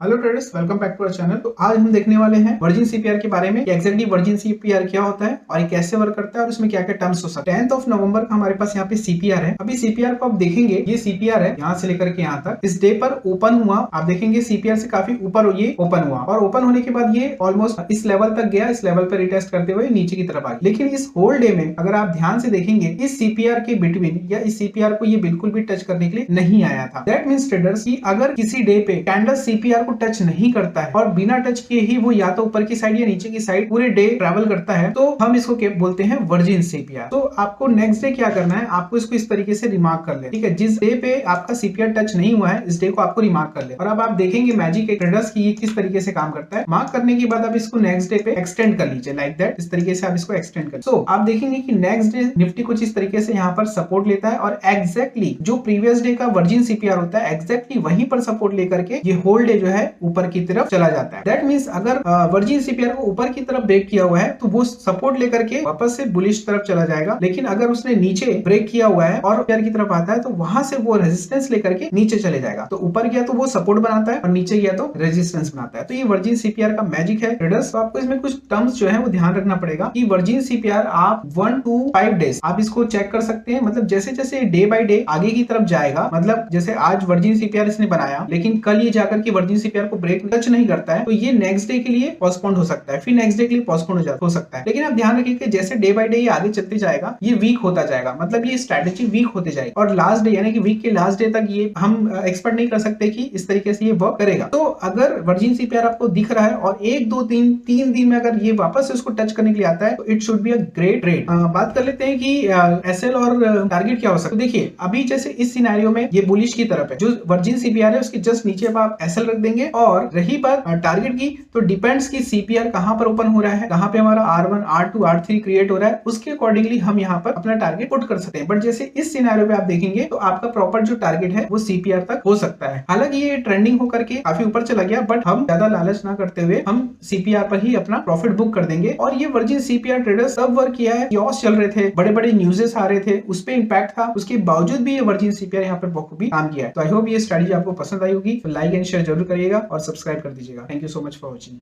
Hello traders, welcome back to our channel. तो आज हम देखने वाले हैं वर्जिन सीपीआर के बारे में। एक्जैक्टली वर्जिन सीपीआर क्या होता है और ये कैसे वर्क करता है और उसमें क्या क्या टर्म्स हो सकते हैं। 10th ऑफ नवंबर का हमारे पास यहाँ पे सीपीआर है। अभी सीपीआर को आप देखेंगे, ये सीपीआर है यहाँ से लेकर के यहाँ तक। इस डे पर ओपन हुआ, आप देखेंगे सीपीआर से काफी ऊपर ये ओपन हुआ और ओपन होने के बाद ये ऑलमोस्ट इस लेवल तक गया। इस लेवल पर रिटेस्ट करते हुए नीचे की तरफ आ गया। लेकिन इस होल डे में अगर आप ध्यान से देखेंगे, इस सीपीआर के बिटवीन या इस सीपीआर को ये बिल्कुल भी टच करने के लिए नहीं आया था। दैट मीन्स ट्रेडर्स की अगर किसी डे पे कैंडल सीपीआर को टच नहीं करता है और बिना टच किए ही वो या तो ऊपर की साइड या नीचे की साइड पूरे डे ट्रैवल करता है, तो हम इसको क्या बोलते हैं, वर्जिन सीपीआर। तो आपको नेक्स्ट डे क्या करना है, आपको इसको इस तरीके से रिमार्क कर ले। ठीक है, जिस डे पे आपका सीपीआर टच नहीं हुआ है, इस डे को आपको रिमार्क कर ले। और अब आप देखेंगे मैजिक ट्रेडर्स की ये किस तरीके से काम करता है। मार्क करने के बाद आप इसको नेक्स्ट डे पे एक्सटेंड कर लीजिए, लाइक दैट। इस तरीके से आप इसको एक्सटेंड कर। सो आप देखेंगे कि नेक्स्ट डे निफ्टी कुछ इस तरीके से यहाँ पर सपोर्ट लेता है और एग्जैक्टली जो प्रीवियस डे का वर्जिन सीपीआर होता है, एग्जैक्टली वहीं पर सपोर्ट लेकर के ये होल डे जो है ऊपर की तरफ चला जाता है। दैट मींस अगर वर्जिन सीपीआर को ऊपर की तरफ ब्रेक किया हुआ है तो वो सपोर्ट लेकर के वापस से बुलिश तरफ चला जाएगा। लेकिन अगर उसने नीचे ब्रेक किया हुआ है और ऊपर की तरफ आता है तो वहां से वो रेजिस्टेंस लेकर के नीचे चले जाएगा। तो ऊपर गया तो वो सपोर्ट बनाता है और नीचे गया तो रेजिस्टेंस बनाता है। तो ये वर्जिन सीपीआर का मैजिक है ट्रेडर्स। तो आपको इसमें कुछ टर्म्स जो है वो ध्यान रखना पड़ेगा कि वर्जिन सीपीआर आप 1 to 5 डेज आप इसको चेक कर सकते हैं। मतलब जैसे जैसे डे बाय डे आगे की तरफ जाएगा, मतलब जैसे आज वर्जिन सीपीआर इसने बनाया लेकिन कल ये जाकर के वर्जिन सीपीआर को ब्रेक टच नहीं करता है, तो ये नेक्स्ट डे के लिए पोस्टपोन हो सकता है, फिर नेक्स्ट डे के लिए पोस्टपोन हो सकता है। लेकिन आप ध्यान रखिए कि जैसे डे बाय डे ये आगे चलते जाएगा, ये वीक होता जाएगा, मतलब ये स्ट्रेटेजी वीक होते जाएगी और लास्ट डे यानी कि वीक के लास्ट डे तक ये हम एक्सपेक्ट नहीं कर सकते कि इस तरीके से ये वर्क करेगा। तो अगर वर्जिन सीपीआर आपको दिख रहा है और 1 2 3 दिन में अगर ये वापस से उसको टच करने के लिए आता है तो it should be a great trade. बात कर लेते हैं कि एसएल और टारगेट क्या हो सकता है। तो देखिए अभी जैसे इस सिनेरियो में ये बुलिश की तरफ है, जो वर्जिन सीपीआर है उसके जस्ट नीचे आप एसएल रख देंगे। और रही बात टारगेट की, तो डिपेंड्स की सीपीआर कहां पर ओपन हो रहा है, कहां पे हमारा R1 R2 R3 क्रिएट हो रहा है, उसके अकॉर्डिंगली हम यहाँ पर अपना टारगेट पुट कर सकते हैं। बट जैसे इस सिनेरियो पे आप देखेंगे तो आपका प्रॉपर जो टारगेट है वो सीपीआर तक हो सकता है। हालांकि ये ट्रेंडिंग होकर के काफी ऊपर चला गया, बट हम ज्यादा लालच ना करते हुए हम सीपीआर पर ही अपना प्रॉफिट बुक कर देंगे। और ये वर्जिन सीपीआर ट्रेडर्स सब वर्क किया है, क्योस चल रहे थे, बड़े बड़े न्यूज़ेस आ रहे थे, उस पर इंपैक्ट था, उसके बावजूद भी ये वर्जिन सीपीआर यहाँ पर बखूबी काम किया है। तो आई होप ये स्ट्रेटजी आपको पसंद आई होगी। तो लाइक एंड शेयर जरूर करिएगा और सब्सक्राइब कर दीजिएगा। Thank you so much for watching.